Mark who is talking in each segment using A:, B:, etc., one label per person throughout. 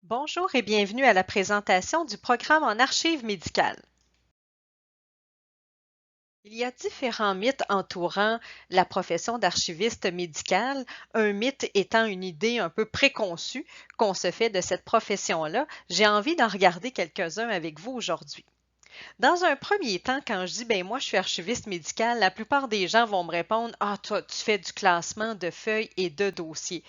A: Bonjour et bienvenue à la présentation du programme en archives médicales. Il y a différents mythes entourant la profession d'archiviste médical, un mythe étant une idée un peu préconçue qu'on se fait de cette profession-là. J'ai envie d'en regarder quelques-uns avec vous aujourd'hui. Dans un premier temps, quand je dis moi je suis archiviste médical, la plupart des gens vont me répondre ah toi tu fais du classement de feuilles et de dossiers.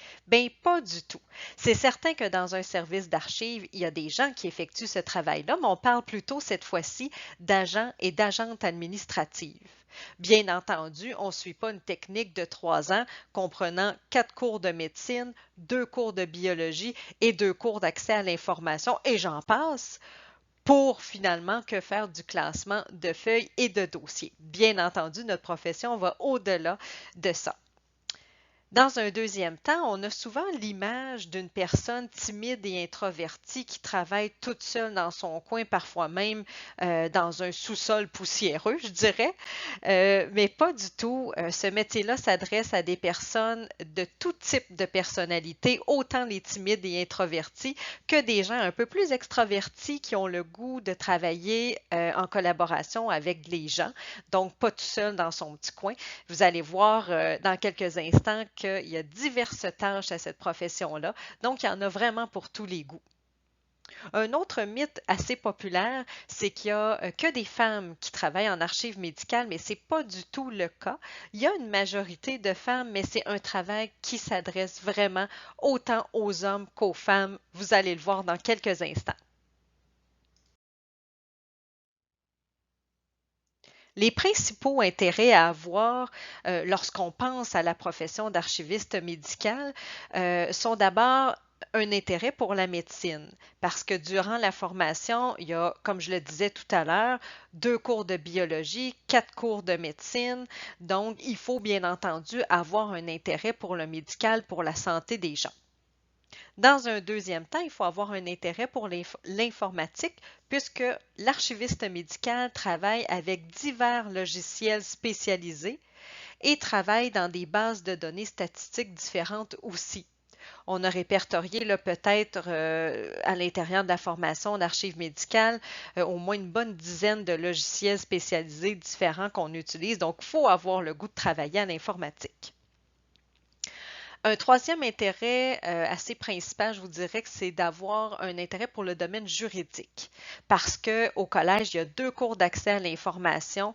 A: Pas du tout. C'est certain que dans un service d'archives, il y a des gens qui effectuent ce travail-là, mais on parle plutôt cette fois-ci d'agents et d'agentes administratives. Bien entendu, on ne suit pas une technique de 3 ans comprenant 4 cours de médecine, 2 cours de biologie et 2 cours d'accès à l'information, et j'en passe pour finalement que faire du classement de feuilles et de dossiers. Bien entendu, notre profession va au-delà de ça. Dans un deuxième temps, on a souvent l'image d'une personne timide et introvertie qui travaille toute seule dans son coin, parfois même dans un sous-sol poussiéreux, je dirais. Mais pas du tout. Ce métier-là s'adresse à des personnes de tout type de personnalité, autant les timides et introvertis que des gens un peu plus extravertis qui ont le goût de travailler en collaboration avec les gens, donc pas tout seul dans son petit coin. Vous allez voir dans quelques instants qu'il y a diverses tâches à cette profession-là, donc il y en a vraiment pour tous les goûts. Un autre mythe assez populaire, c'est qu'il n'y a que des femmes qui travaillent en archives médicales, mais ce n'est pas du tout le cas. Il y a une majorité de femmes, mais c'est un travail qui s'adresse vraiment autant aux hommes qu'aux femmes. Vous allez le voir dans quelques instants. Les principaux intérêts à avoir lorsqu'on pense à la profession d'archiviste médical sont d'abord un intérêt pour la médecine, parce que durant la formation, il y a, comme je le disais tout à l'heure, 2 cours de biologie, 4 cours de médecine, donc il faut bien entendu avoir un intérêt pour le médical, pour la santé des gens. Dans un deuxième temps, il faut avoir un intérêt pour l'informatique puisque l'archiviste médical travaille avec divers logiciels spécialisés et travaille dans des bases de données statistiques différentes aussi. On a répertorié peut-être à l'intérieur de la formation d'archives médicales au moins une bonne dizaine de logiciels spécialisés différents qu'on utilise. Donc, il faut avoir le goût de travailler à l'informatique. Un troisième intérêt assez principal, je vous dirais que c'est d'avoir un intérêt pour le domaine juridique. Parce qu'au collège, il y a 2 cours d'accès à l'information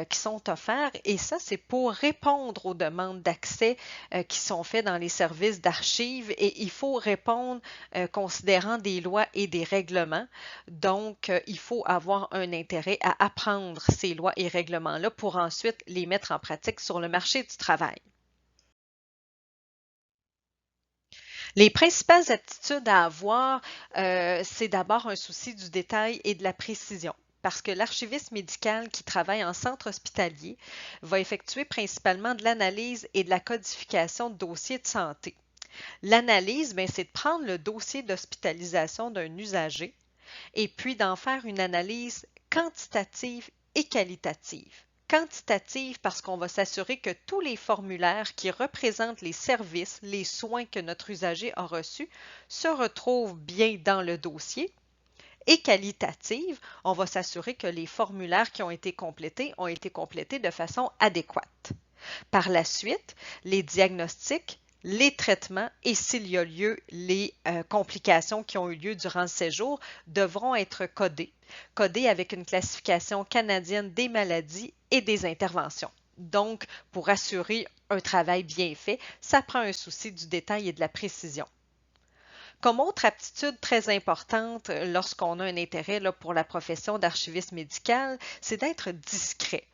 A: qui sont offerts et ça, c'est pour répondre aux demandes d'accès qui sont faites dans les services d'archives et il faut répondre considérant des lois et des règlements. Donc, il faut avoir un intérêt à apprendre ces lois et règlements-là pour ensuite les mettre en pratique sur le marché du travail. Les principales aptitudes à avoir, c'est d'abord un souci du détail et de la précision. Parce que l'archiviste médical qui travaille en centre hospitalier va effectuer principalement de l'analyse et de la codification de dossiers de santé. L'analyse, c'est de prendre le dossier d'hospitalisation d'un usager et puis d'en faire une analyse quantitative et qualitative. Quantitative parce qu'on va s'assurer que tous les formulaires qui représentent les services, les soins que notre usager a reçus se retrouvent bien dans le dossier. Et qualitative, on va s'assurer que les formulaires qui ont été complétés de façon adéquate. Par la suite, les diagnostics, les traitements et s'il y a lieu, les complications qui ont eu lieu durant le séjour devront être codés avec une classification canadienne des maladies et des interventions. Donc, pour assurer un travail bien fait, ça prend un souci du détail et de la précision. Comme autre aptitude très importante lorsqu'on a un intérêt pour la profession d'archiviste médical, c'est d'être discret,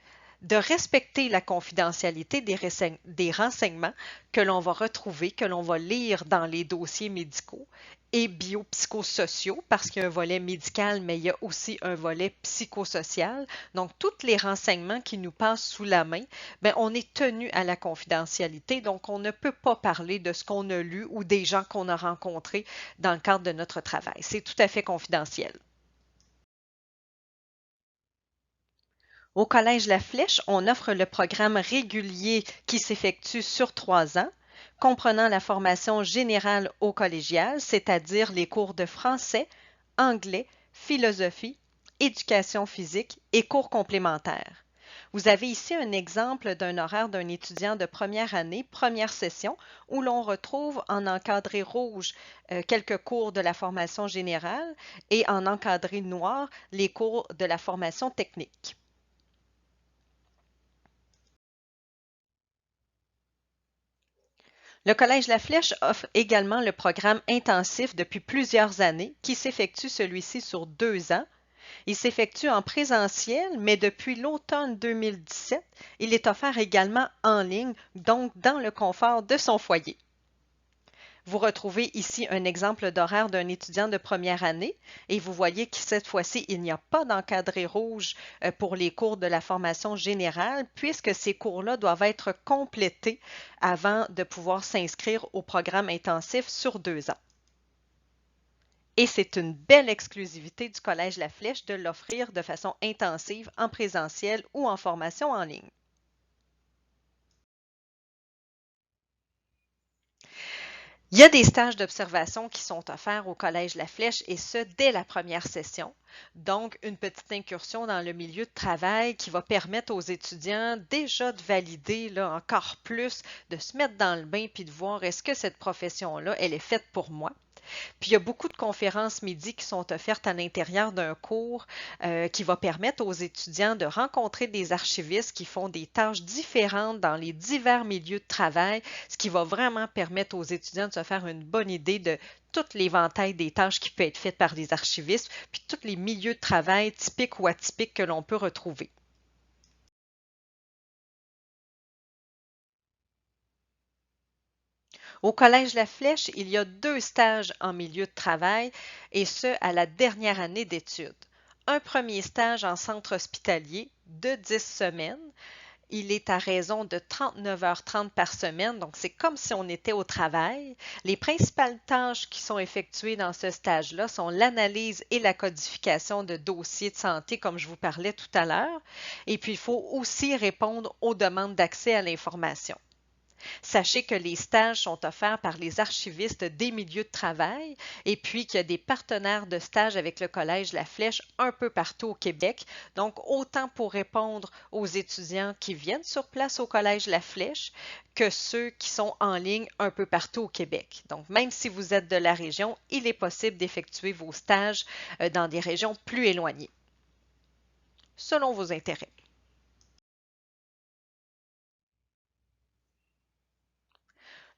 A: de respecter la confidentialité des renseignements que l'on va retrouver, que l'on va lire dans les dossiers médicaux et biopsychosociaux, parce qu'il y a un volet médical, mais il y a aussi un volet psychosocial. Donc, tous les renseignements qui nous passent sous la main, on est tenu à la confidentialité, donc on ne peut pas parler de ce qu'on a lu ou des gens qu'on a rencontrés dans le cadre de notre travail. C'est tout à fait confidentiel. Au Collège La Flèche, on offre le programme régulier qui s'effectue sur 3 ans. comprenant la formation générale au collégial, c'est-à-dire les cours de français, anglais, philosophie, éducation physique et cours complémentaires. Vous avez ici un exemple d'un horaire d'un étudiant de première année, première session, où l'on retrouve en encadré rouge quelques cours de la formation générale et en encadré noir les cours de la formation technique. Le Collège La Flèche offre également le programme intensif depuis plusieurs années qui s'effectue celui-ci sur 2 ans. Il s'effectue en présentiel, mais depuis l'automne 2017, il est offert également en ligne, donc dans le confort de son foyer. Vous retrouvez ici un exemple d'horaire d'un étudiant de première année et vous voyez que cette fois-ci, il n'y a pas d'encadré rouge pour les cours de la formation générale puisque ces cours-là doivent être complétés avant de pouvoir s'inscrire au programme intensif sur 2 ans. Et c'est une belle exclusivité du Collège La Flèche de l'offrir de façon intensive en présentiel ou en formation en ligne. Il y a des stages d'observation qui sont offerts au Collège La Flèche et ce, dès la première session. Donc, une petite incursion dans le milieu de travail qui va permettre aux étudiants déjà de valider là, encore plus, de se mettre dans le bain puis de voir est-ce que cette profession-là, elle est faite pour moi. Puis il y a beaucoup de conférences midi qui sont offertes à l'intérieur d'un cours qui va permettre aux étudiants de rencontrer des archivistes qui font des tâches différentes dans les divers milieux de travail, ce qui va vraiment permettre aux étudiants de se faire une bonne idée de tout l'éventail des tâches qui peut être faites par des archivistes, puis tous les milieux de travail typiques ou atypiques que l'on peut retrouver. Au Collège La Flèche, il y a 2 stages en milieu de travail, et ce, à la dernière année d'études. Un premier stage en centre hospitalier de 10 semaines. Il est à raison de 39h30 par semaine, donc c'est comme si on était au travail. Les principales tâches qui sont effectuées dans ce stage-là sont l'analyse et la codification de dossiers de santé, comme je vous parlais tout à l'heure. Et puis, il faut aussi répondre aux demandes d'accès à l'information. Sachez que les stages sont offerts par les archivistes des milieux de travail et puis qu'il y a des partenaires de stage avec le Collège La Flèche un peu partout au Québec. Donc, autant pour répondre aux étudiants qui viennent sur place au Collège La Flèche que ceux qui sont en ligne un peu partout au Québec. Donc, même si vous êtes de la région, il est possible d'effectuer vos stages dans des régions plus éloignées, selon vos intérêts.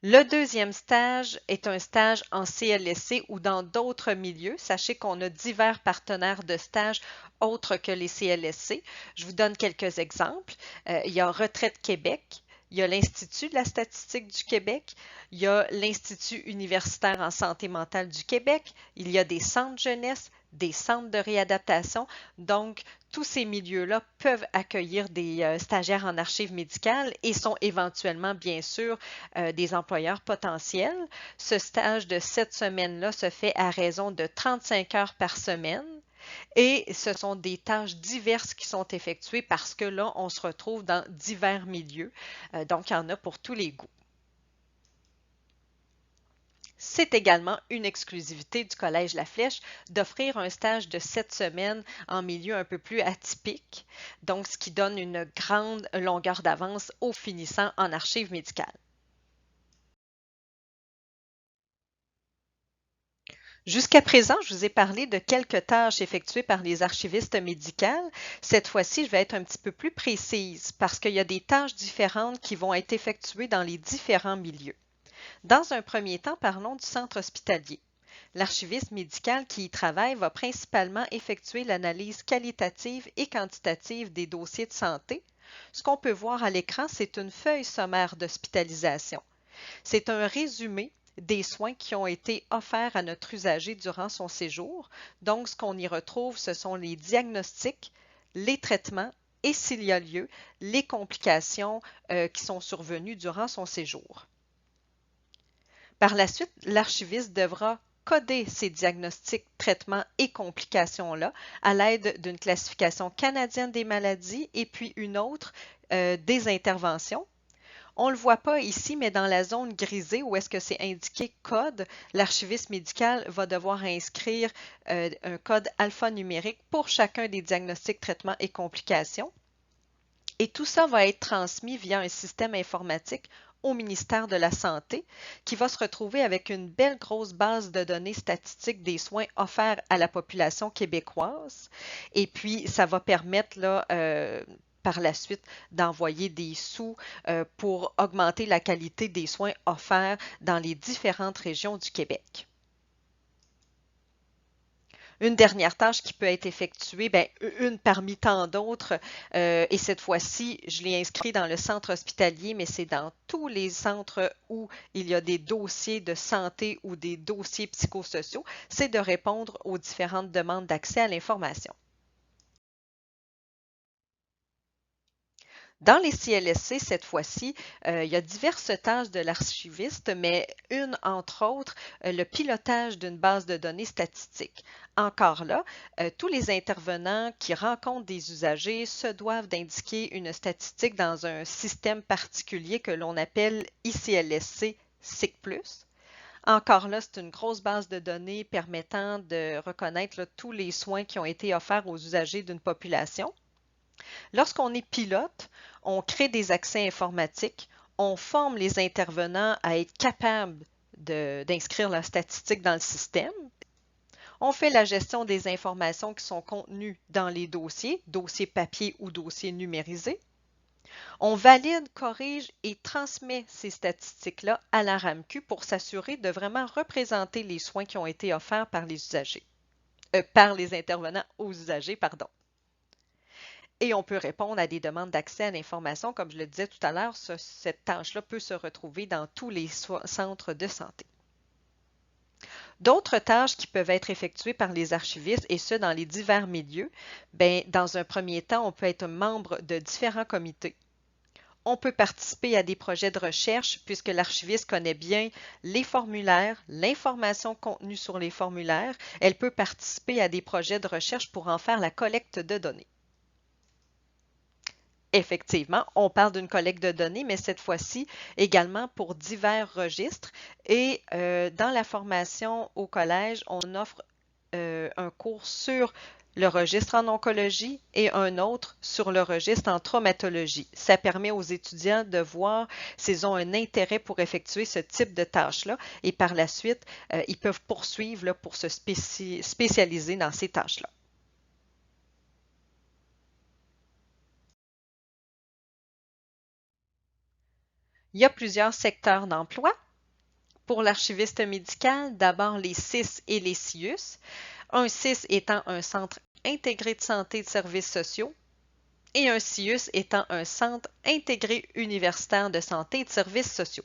A: Le deuxième stage est un stage en CLSC ou dans d'autres milieux. Sachez qu'on a divers partenaires de stage autres que les CLSC. Je vous donne quelques exemples. Il y a Retraite Québec, il y a l'Institut de la statistique du Québec, il y a l'Institut universitaire en santé mentale du Québec, il y a des centres jeunesse, des centres de réadaptation. Donc, tous ces milieux-là peuvent accueillir des stagiaires en archives médicales et sont éventuellement, bien sûr, des employeurs potentiels. Ce stage de 7 semaines-là se fait à raison de 35 heures par semaine. Et ce sont des tâches diverses qui sont effectuées parce que là, on se retrouve dans divers milieux. Donc, il y en a pour tous les goûts. C'est également une exclusivité du Collège La Flèche d'offrir un stage de 7 semaines en milieu un peu plus atypique, donc ce qui donne une grande longueur d'avance aux finissants en archives médicales. Jusqu'à présent, je vous ai parlé de quelques tâches effectuées par les archivistes médicales. Cette fois-ci, je vais être un petit peu plus précise parce qu'il y a des tâches différentes qui vont être effectuées dans les différents milieux. Dans un premier temps, parlons du centre hospitalier. L'archiviste médical qui y travaille va principalement effectuer l'analyse qualitative et quantitative des dossiers de santé. Ce qu'on peut voir à l'écran, c'est une feuille sommaire d'hospitalisation. C'est un résumé des soins qui ont été offerts à notre usager durant son séjour. Donc, ce qu'on y retrouve, ce sont les diagnostics, les traitements et, s'il y a lieu, les complications qui sont survenues durant son séjour. Par la suite, l'archiviste devra coder ces diagnostics, traitements et complications-là à l'aide d'une classification canadienne des maladies et puis une autre des interventions. On ne le voit pas ici, mais dans la zone grisée où est-ce que c'est indiqué code, l'archiviste médical va devoir inscrire un code alphanumérique pour chacun des diagnostics, traitements et complications. Et tout ça va être transmis via un système informatique au ministère de la Santé qui va se retrouver avec une belle grosse base de données statistiques des soins offerts à la population québécoise. Et puis, ça va permettre là, par la suite d'envoyer des sous pour augmenter la qualité des soins offerts dans les différentes régions du Québec. Une dernière tâche qui peut être effectuée, bien, une parmi tant d'autres, et cette fois-ci, je l'ai inscrit dans le centre hospitalier, mais c'est dans tous les centres où il y a des dossiers de santé ou des dossiers psychosociaux, c'est de répondre aux différentes demandes d'accès à l'information. Dans les CLSC, cette fois-ci, il y a diverses tâches de l'archiviste, mais une, entre autres, le pilotage d'une base de données statistique. Encore là, tous les intervenants qui rencontrent des usagers se doivent d'indiquer une statistique dans un système particulier que l'on appelle ICLSC SIC+. Encore là, c'est une grosse base de données permettant de reconnaître là, tous les soins qui ont été offerts aux usagers d'une population. Lorsqu'on est pilote, on crée des accès informatiques, on forme les intervenants à être capables d'inscrire leurs statistiques dans le système. On fait la gestion des informations qui sont contenues dans les dossiers papier ou dossiers numérisés. On valide, corrige et transmet ces statistiques-là à la RAMQ pour s'assurer de vraiment représenter les soins qui ont été offerts par les usagers, par les intervenants aux usagers, pardon. Et on peut répondre à des demandes d'accès à l'information. Comme je le disais tout à l'heure, cette tâche-là peut se retrouver dans tous les centres de santé. D'autres tâches qui peuvent être effectuées par les archivistes, et ce, dans les divers milieux, bien, dans un premier temps, on peut être membre de différents comités. On peut participer à des projets de recherche puisque l'archiviste connaît bien les formulaires, l'information contenue sur les formulaires. Elle peut participer à des projets de recherche pour en faire la collecte de données. Effectivement, on parle d'une collecte de données, mais cette fois-ci également pour divers registres. Et dans la formation au collège, on offre un cours sur le registre en oncologie et un autre sur le registre en traumatologie. Ça permet aux étudiants de voir s'ils ont un intérêt pour effectuer ce type de tâches-là et par la suite, ils peuvent poursuivre là, pour se spécialiser dans ces tâches-là. Il y a plusieurs secteurs d'emploi. Pour l'archiviste médical, d'abord les CIS et les CIUS. Un CIS étant un centre intégré de santé et de services sociaux et un CIUS étant un centre intégré universitaire de santé et de services sociaux.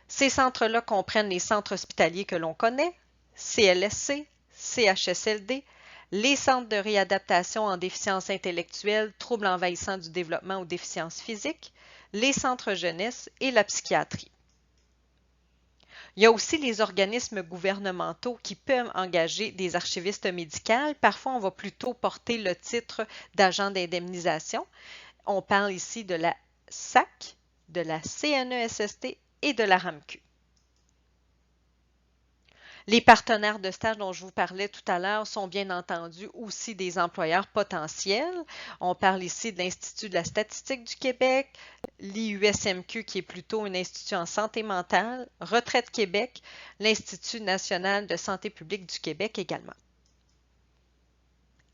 A: Ces centres-là comprennent les centres hospitaliers que l'on connaît, CLSC, CHSLD, les centres de réadaptation en déficience intellectuelle, troubles envahissants du développement ou déficience physique, les centres jeunesse et la psychiatrie. Il y a aussi les organismes gouvernementaux qui peuvent engager des archivistes médicaux. Parfois, on va plutôt porter le titre d'agent d'indemnisation. On parle ici de la SAC, de la CNESST et de la RAMQ. Les partenaires de stage dont je vous parlais tout à l'heure sont bien entendu aussi des employeurs potentiels. On parle ici de l'Institut de la statistique du Québec, l'IUSMQ qui est plutôt un institut en santé mentale, Retraite Québec, l'Institut national de santé publique du Québec également.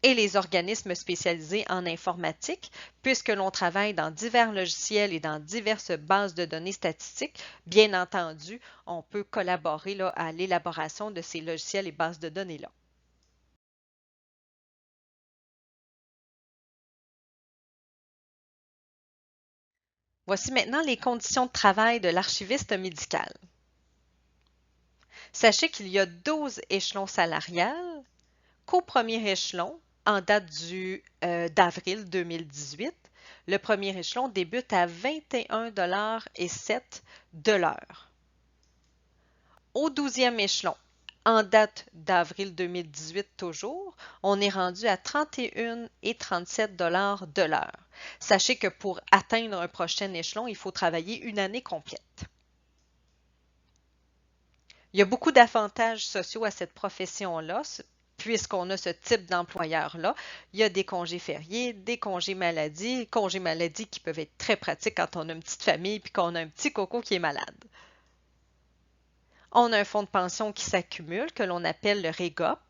A: Et les organismes spécialisés en informatique, puisque l'on travaille dans divers logiciels et dans diverses bases de données statistiques, bien entendu, on peut collaborer là, à l'élaboration de ces logiciels et bases de données-là. Voici maintenant les conditions de travail de l'archiviste médical. Sachez qu'il y a 12 échelons salariales, qu'au premier échelon, en date d'avril 2018, le premier échelon débute à 21,07 $ de l'heure. Au 12e échelon, En date d'avril 2018 toujours, on est rendu à 31,37 $ de l'heure. Sachez que pour atteindre un prochain échelon, il faut travailler une année complète. Il y a beaucoup d'avantages sociaux à cette profession-là, puisqu'on a ce type d'employeur-là. Il y a des congés fériés, des congés maladie qui peuvent être très pratiques quand on a une petite famille et qu'on a un petit coco qui est malade. On a un fonds de pension qui s'accumule, que l'on appelle le REGOP.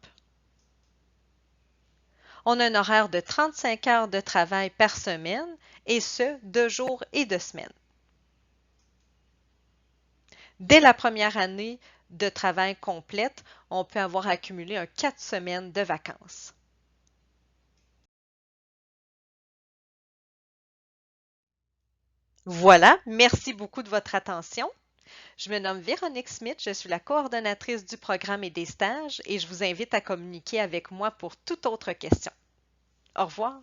A: On a un horaire de 35 heures de travail par semaine, et ce, de jour et de semaine. Dès la première année de travail complète, on peut avoir accumulé 4 semaines de vacances. Voilà, merci beaucoup de votre attention. Je me nomme Véronique Smith, je suis la coordonnatrice du programme et des stages et je vous invite à communiquer avec moi pour toute autre question. Au revoir.